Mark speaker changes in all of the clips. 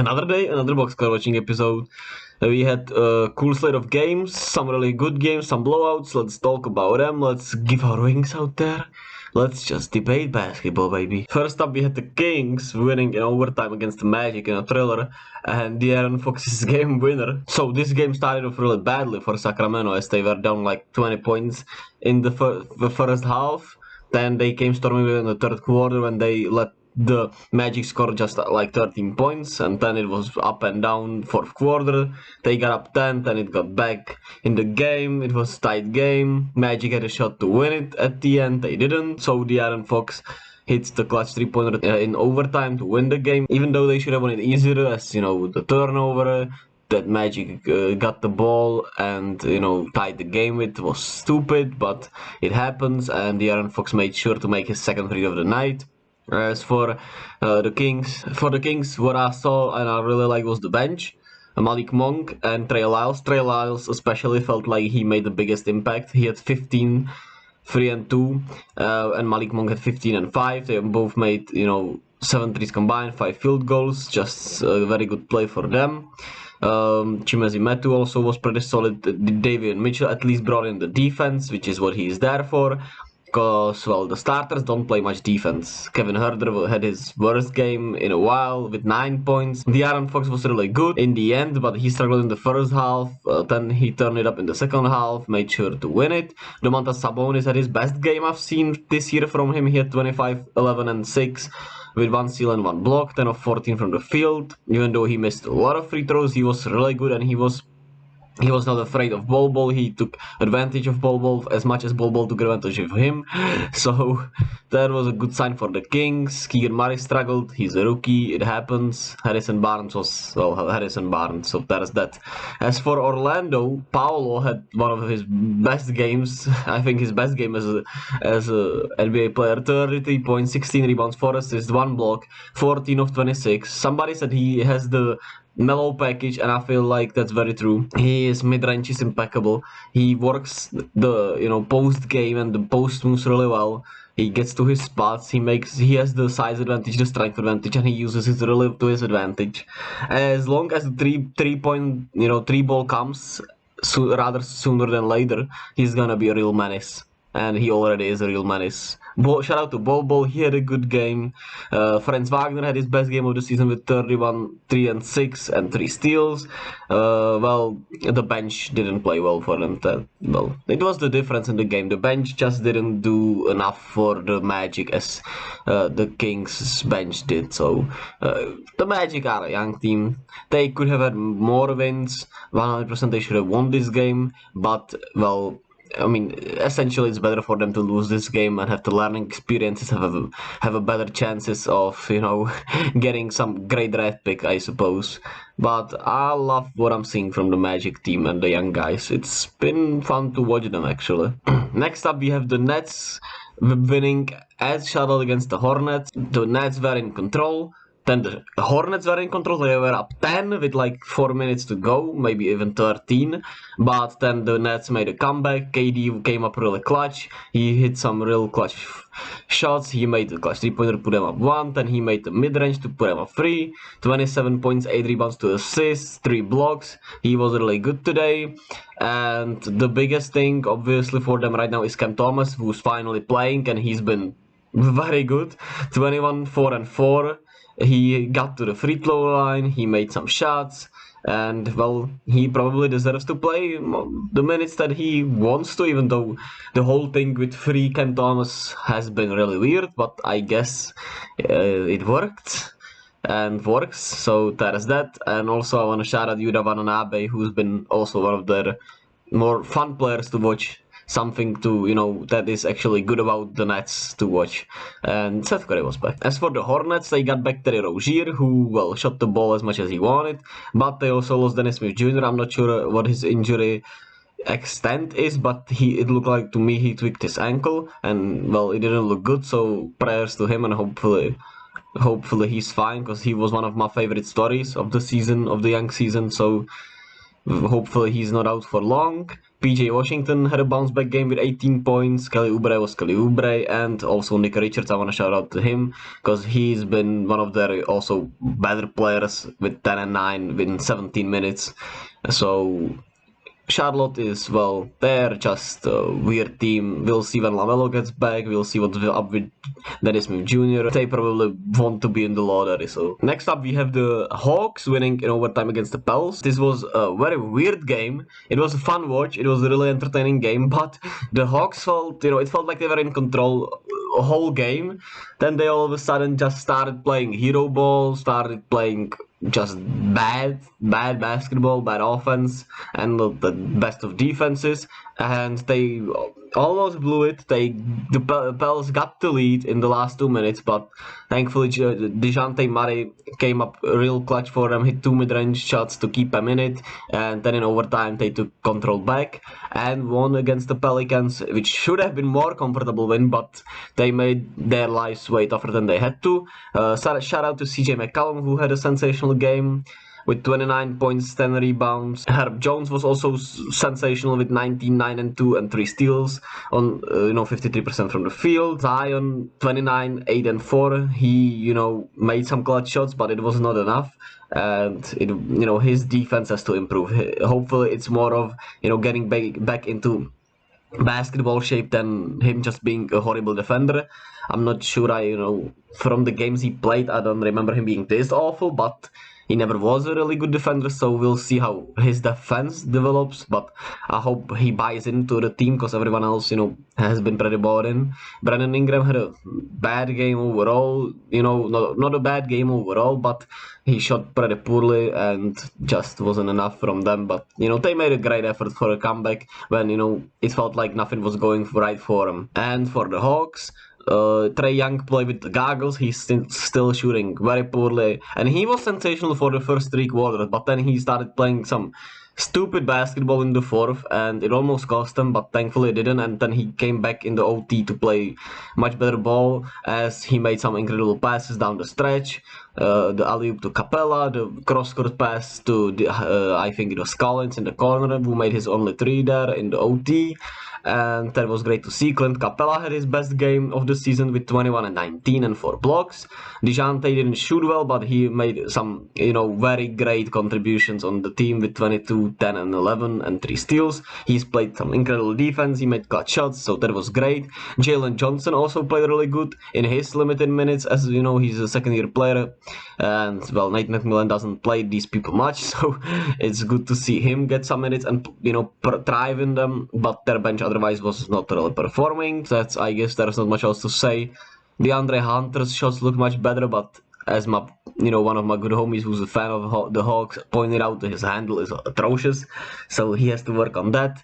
Speaker 1: Another day, another box score watching episode. We had a cool slate of games, some really good games, some blowouts. Let's talk about them. Let's give our wings out there. Let's just debate basketball, baby. First up, we had the Kings winning in overtime against the Magic in a thriller, and De'Aaron Fox's game winner. So this game started off really badly for Sacramento as they were down like 20 points in the first half. Then they came storming in the third quarter when they let the Magic scored just like 13 points, and then it was up and down fourth quarter. They got up 10, then it got back in the game. It was a tight game. Magic had a shot to win it at the end. They didn't. So De'Aaron Fox hits the clutch 3-pointer in overtime to win the game, even though they should have won it easier, as the turnover that Magic got the ball and tied the game with was stupid, but it happens, and De'Aaron Fox made sure to make his second three of the night. As for the Kings, what I saw and I really liked was the bench. Malik Monk and Trey Lyles. Trey Lyles especially felt like he made the biggest impact. He had 15, 3 and 2, and Malik Monk had 15 and 5. They both made 7 threes combined, 5 field goals. Just a very good play for them. Chimezie Metu also was pretty solid. Davion Mitchell at least brought in the defense, which is what he is there for. Because, the starters don't play much defense. Kevin Huerter had his worst game in a while with 9 points. De'Aaron Fox was really good in the end, but he struggled in the first half. Then he turned it up in the second half, made sure to win it. Domantas Sabonis had his best game I've seen this year from him. He had 25, 11, and 6 with 1 steal and 1 block, 10 of 14 from the field. Even though he missed a lot of free throws, he was really good, and he was not afraid of Bol. He took advantage of Bol as much as Bol took advantage of him. So that was a good sign for the Kings. Keegan Murray struggled. He's a rookie. It happens. Harrison Barnes, so that is that. As for Orlando, Paolo had one of his best games. I think his best game as a NBA player. 33 points, 16 rebounds, 4 assists, 1 block, 14 of 26. Somebody said he has the mellow package, and I feel like that's very true. His mid-range is impeccable. He works the post game and the post moves really well. He gets to his spots. He has the size advantage, the strength advantage, and he uses it really to his advantage. As long as the three ball comes rather sooner than later, he's gonna be a real menace. And he already is a real menace. Shout out to Bol. He had a good game. Franz Wagner had his best game of the season with 31, 3 and 6 and 3 steals. The bench didn't play well for them. It was the difference in the game. The bench just didn't do enough for the Magic as the Kings' bench did. So the Magic are a young team. They could have had more wins. 100% they should have won this game. But, essentially it's better for them to lose this game and have the learning experiences, have a better chances of, getting some great draft pick, I suppose. But I love what I'm seeing from the Magic team and the young guys. It's been fun to watch them, actually. Next up, we have the Nets winning as shuttle against the Hornets. The Nets were in control. Then the Hornets were in control. They were up 10 with like 4 minutes to go, maybe even 13. But then the Nets made a comeback. KD came up really clutch. He hit some real clutch shots. He made the clutch 3-pointer, put them up 1. Then he made the mid-range to put them up 3. 27 points, 8 rebounds, 2 assists, 3 blocks. He was really good today. And the biggest thing, obviously, for them right now is Cam Thomas, who's finally playing, and he's been very good. 21, 4 and 4. He got to the free throw line, he made some shots, and he probably deserves to play the minutes that he wants to, even though the whole thing with free Cam Thomas has been really weird, but I guess it worked and works, so that is that. And also I want to shout out Yuta Watanabe, who's been also one of their more fun players to watch. Something to, that is actually good about the Nets to watch. And Seth Curry was back. As for the Hornets, they got back Terry Rozier, who, shot the ball as much as he wanted. But they also lost Dennis Smith Jr. I'm not sure what his injury extent is, but it looked like to me he tweaked his ankle. And, it didn't look good, so prayers to him, and hopefully he's fine, because he was one of my favorite stories of the season, of the young season. So Hopefully he's not out for long. PJ Washington had a bounce back game with 18 points. Kelly Oubre was Kelly Oubre, and also Nick Richards. I want to shout out to him because he's been one of their also better players with 10 and 9 within 17 minutes. So Charlotte is, well, they're just a weird team. We'll see when LaMelo gets back. We'll see what's up with Dennis Smith Jr. They probably want to be in the lottery. So next up we have the Hawks winning in overtime against the Pels. This was a very weird game. It was a fun watch. It was a really entertaining game, but the Hawks felt, it felt like they were in control a whole game. Then they all of a sudden just started playing hero ball, started playing just bad basketball, bad offense, and the best of defenses, and they almost blew it. The Pels got the lead in the last 2 minutes, but thankfully DeJounte Murray came up real clutch for them, hit 2 mid-range shots to keep them in it, and then in overtime they took control back and won against the Pelicans, which should have been more comfortable win, but they made their lives way tougher than they had to. Shout out to CJ McCollum, who had a sensational game with 29 points, 10 rebounds. Herb Jones was also sensational with 19, 9 and 2 and 3 steals on 53% from the field. Zion 29, 8 and 4. He made some clutch shots, but it was not enough. And his defense has to improve. Hopefully, it's more of getting back into basketball shape than him just being a horrible defender. I'm not sure. From the games he played, I don't remember him being this awful, but he never was a really good defender, so we'll see how his defense develops. But I hope he buys into the team because everyone else, has been pretty bought in. Brandon Ingram had a bad game overall. Not a bad game overall, but he shot pretty poorly and just wasn't enough from them. But they made a great effort for a comeback when it felt like nothing was going right for them. And for the Hawks, Trae Young played with the goggles. He's still shooting very poorly, and he was sensational for the first 3 quarters, but then he started playing some stupid basketball in the fourth, and it almost cost him, but thankfully it didn't. And then he came back in the OT to play much better ball, as he made some incredible passes down the stretch. The alley-oop to Capella, the cross-court pass to I think it was Collins in the corner, who made his only 3 there in the OT. And that was great to see. Clint Capella had his best game of the season with 21 and 19 and 4 blocks. DeJounte didn't shoot well, but he made some, very great contributions on the team with 22, 10 and 11 and 3 steals. He's played some incredible defense. He made clutch shots, so that was great. Jalen Johnson also played really good in his limited minutes, as he's a second-year player. And, well, Nate McMillan doesn't play these people much, so it's good to see him get some minutes and, thrive in them, but their bench otherwise was not really performing. I guess there's not much else to say. DeAndre Hunter's shots look much better, but as my one of my good homies who's a fan of the Hawks pointed out, his handle is atrocious, so he has to work on that,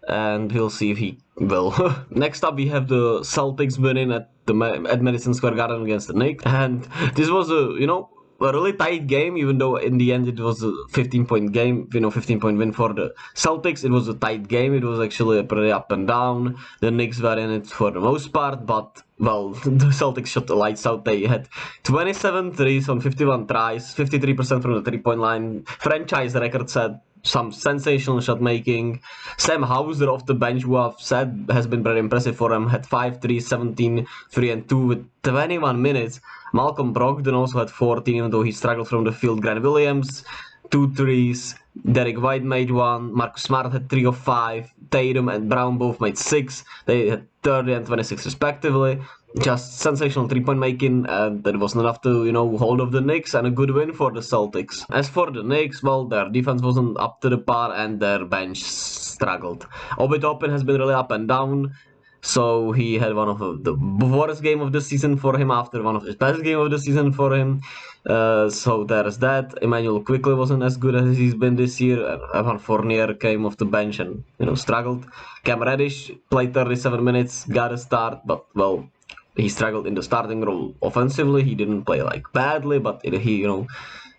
Speaker 1: and we'll see if he will. Next up we have the Celtics winning at Madison Square Garden against the Knicks, and this was a really tight game, even though in the end it was a 15-point game, 15-point win for the Celtics. It was a tight game. It was actually pretty up and down. The Knicks were in it for the most part, but, well, the Celtics shot the lights out. They had 27 threes on 51 tries, 53% from the three-point line. Franchise record set. Some sensational shot making. Sam Hauser off the bench, who I've said has been very impressive for him, had 5 3, 17, 3 and 2 with 21 minutes. Malcolm Brogdon also had 14, even though he struggled from the field. Grant Williams, 2 threes. Derek White made 1. Marcus Smart had 3 of 5. Tatum and Brown both made 6. They had 30 and 26 respectively. Just sensational 3-point making, and that wasn't enough to, hold off the Knicks, and a good win for the Celtics. As for the Knicks, well, their defense wasn't up to the par, and their bench struggled. Obi Toppin has been really up and down, so he had one of the worst game of the season for him after one of his best game of the season for him. So there's that. Emmanuel Quickly wasn't as good as he's been this year. Evan Fournier came off the bench and, struggled. Cam Reddish played 37 minutes, got a start, but, well, he struggled in the starting role offensively. He didn't play badly, but he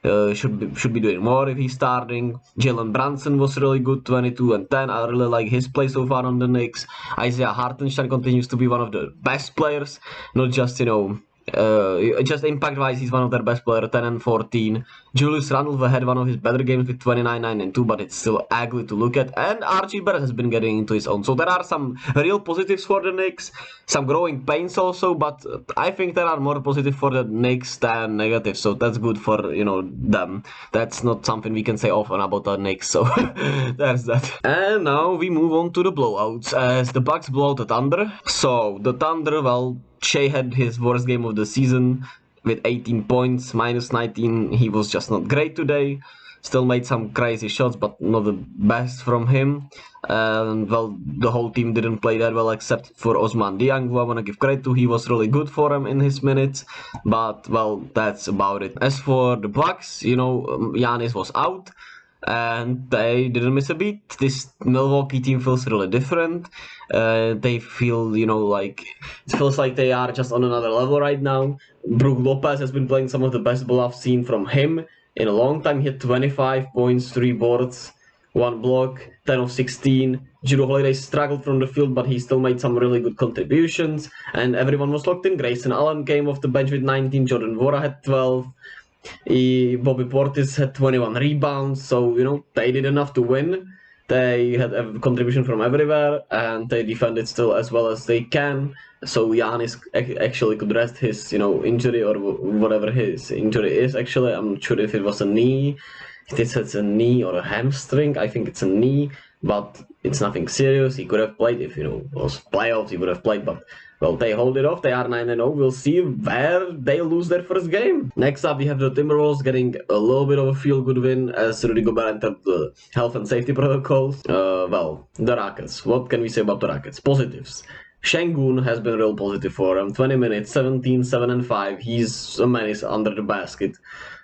Speaker 1: should be doing more if he's starting. Jalen Brunson was really good, 22 and 10. I really like his play so far on the Knicks. Isaiah Hartenstein continues to be one of the best players, not just Just impact-wise, he's one of their best players, 10 and 14. Julius Randle had one of his better games with 29, 9 and 2, but it's still ugly to look at. And Archie Barrett has been getting into his own. So there are some real positives for the Knicks, some growing pains also, but I think there are more positive for the Knicks than negative. So that's good for, them. That's not something we can say often about the Knicks. So there's that. And now we move on to the blowouts as the Bucks blow out the Thunder. So the Thunder, well, Shea had his worst game of the season with 18 points, minus 19. He was just not great today. Still made some crazy shots, but not the best from him. And well, the whole team didn't play that well except for Osman Dieng, who I want to give credit to. He was really good for him in his minutes, but well, that's about it. As for the Bucks, Giannis was out. And they didn't miss a beat. This Milwaukee team feels really different. They feel, like it feels like they are just on another level right now. Brook Lopez has been playing some of the best ball I've seen from him in a long time. He had 25 points, 3 boards, 1 block, 10 of 16. Jrue Holiday struggled from the field, but he still made some really good contributions. And everyone was locked in. Grayson Allen came off the bench with 19. Jordan Nwora had 12. Bobby Portis had 21 rebounds, so they did enough to win. They had a contribution from everywhere, and they defended still as well as they can. So Giannis actually could rest his injury or whatever his injury is. Actually, I'm not sure if it was a knee. If it's a knee or a hamstring, I think it's a knee, but it's nothing serious. He could have played if it was playoffs. He would have played, but. Well, they hold it off. They are 9-0. We'll see where they lose their first game. Next up, we have the Timberwolves getting a little bit of a feel-good win as Rudy Gobert entered the health and safety protocols. Well, the Rockets. What can we say about the Rockets? Positives. Şengün has been real positive for him. 20 minutes, 17, 7 and 5. He's a menace under the basket.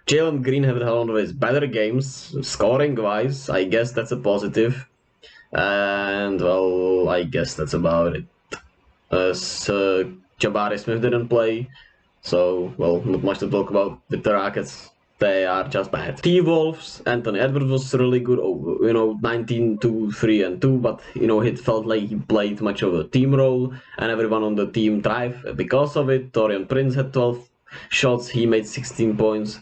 Speaker 1: Jalen Green had one of his better games, scoring-wise. I guess that's a positive. And, well, I guess that's about it. Jabari Smith didn't play, so, well, not much to talk about with the Rockets. They are just bad. T-Wolves, Anthony Edwards was really good, 19, 2, 3 and 2, but, it felt like he played much of a team role, and everyone on the team thrived because of it. Taurean Prince had 12 shots, he made 16 points,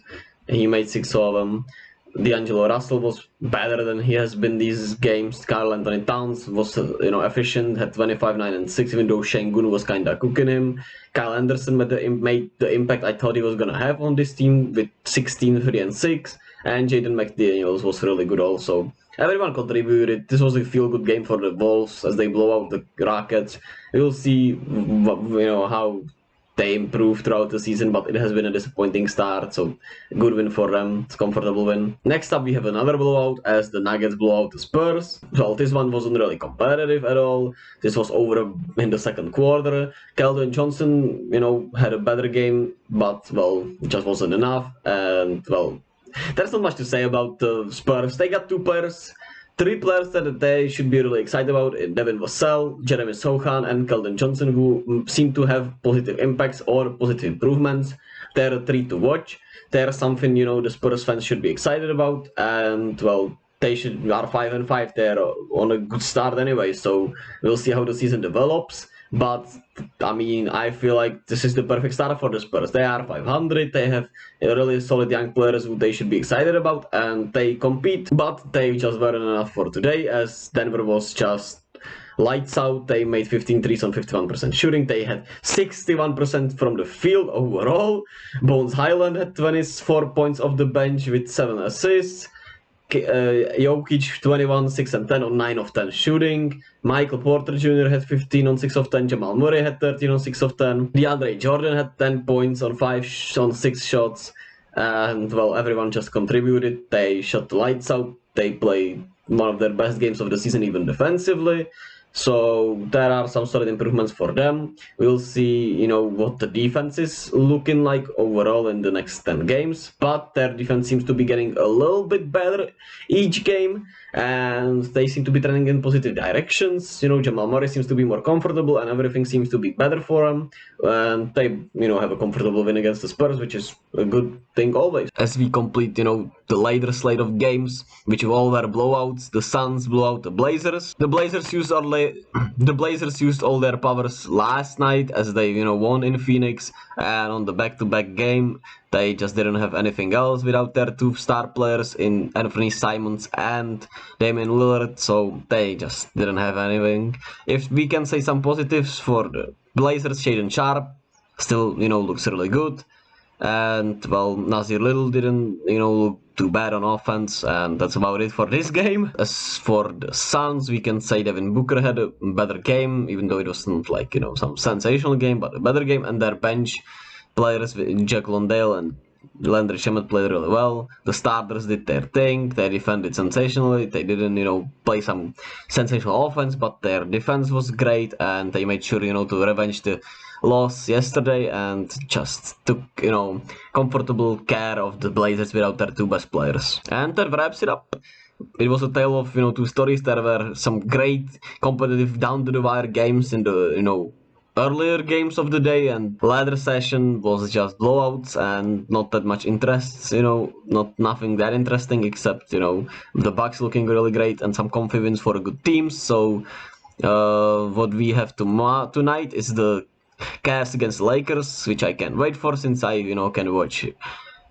Speaker 1: he made 6 of them. D'Angelo Russell was better than he has been these games. Karl Anthony Towns was, efficient, had 25, 9 and 6, even though Şengün was kind of cooking him. Kyle Anderson made the impact I thought he was going to have on this team with 16, 3 and 6. And Jaden McDaniels was really good also. Everyone contributed. This was a feel-good game for the Wolves as they blow out the Rockets. We'll see, how they improved throughout the season, but it has been a disappointing start, so good win for them. It's a comfortable win. Next up, we have another blowout as the Nuggets blow out the Spurs. Well, this one wasn't really competitive at all. This was over in the second quarter. Keldon Johnson, had a better game, but, well, it just wasn't enough. And, well, there's not much to say about the Spurs. They got 3 players that they should be really excited about: Devin Vassell, Jeremy Sohan, and Keldon Johnson, who seem to have positive impacts or positive improvements. They're 3 to watch. They're something, the Spurs fans should be excited about. And, well, they are 5 and 5. They're on a good start anyway, so we'll see how the season develops. But, I feel like this is the perfect start for the Spurs. They are 500, they have really solid young players who they should be excited about, and they compete, but they just weren't enough for today, as Denver was just lights out. They made 15 threes on 51% shooting. They had 61% from the field overall. Bones Highland had 24 points off the bench with 7 assists. Jokic 21, 6 and 10 on 9 of 10 shooting. Michael Porter Jr. had 15 on 6 of 10. Jamal Murray had 13 on 6 of 10. DeAndre Jordan had 10 points on 6 shots. And, well, everyone just contributed. They shot the lights out. They played one of their best games of the season, even defensively. So there are some solid improvements for them. We'll see, what the defense is looking like overall in the next 10 games. But their defense seems to be getting a little bit better each game, and they seem to be trending in positive directions. Jamal Murray seems to be more comfortable, and everything seems to be better for them. And they, have a comfortable win against the Spurs, which is a good thing always. As we complete, the later slate of games, which all were blowouts. The Suns blow out the Blazers. The Blazers used our the Blazers used all their powers last night as they won in Phoenix, and on the back-to-back game they just didn't have anything else without their two star players in Anthony Simons and Damian Lillard, so they just didn't have anything. If we can say some positives for the Blazers, Shaedon Sharpe still looks really good. And well, Nasir Little didn't look too bad on offense, and that's about it for this game. As for the Suns, we can say Devin Booker had a better game, even though it wasn't like some sensational game, but a better game. And their bench players, Jack Londale and Landry Shamet, played really well. The starters did their thing. They defended sensationally. They didn't play some sensational offense, but their defense was great, and they made sure to revenge the loss yesterday and just took comfortable care of the Blazers without their two best players. And that wraps it up. It was a tale of two stories. There were some great competitive down to the wire games in the earlier games of the day, and later session was just blowouts and not that much interest. Nothing that interesting except the Bucks looking really great and some comfy wins for good teams. So what we have tonight is the Cavs against Lakers, which I can't wait for since I can watch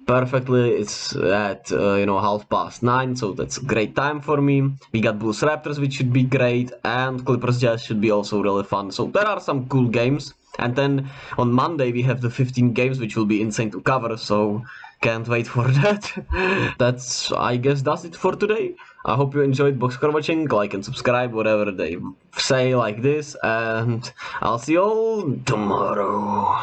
Speaker 1: perfectly. It's at 9:30, so that's a great time for me. We got Bulls Raptors, which should be great, and Clippers Jazz should be also really fun. So there are some cool games. And then on Monday we have the 15 games, which will be insane to cover. So can't wait for that. I guess that's it for today. I hope you enjoyed box score watching. Like and subscribe, whatever they say like this, and I'll see you all tomorrow.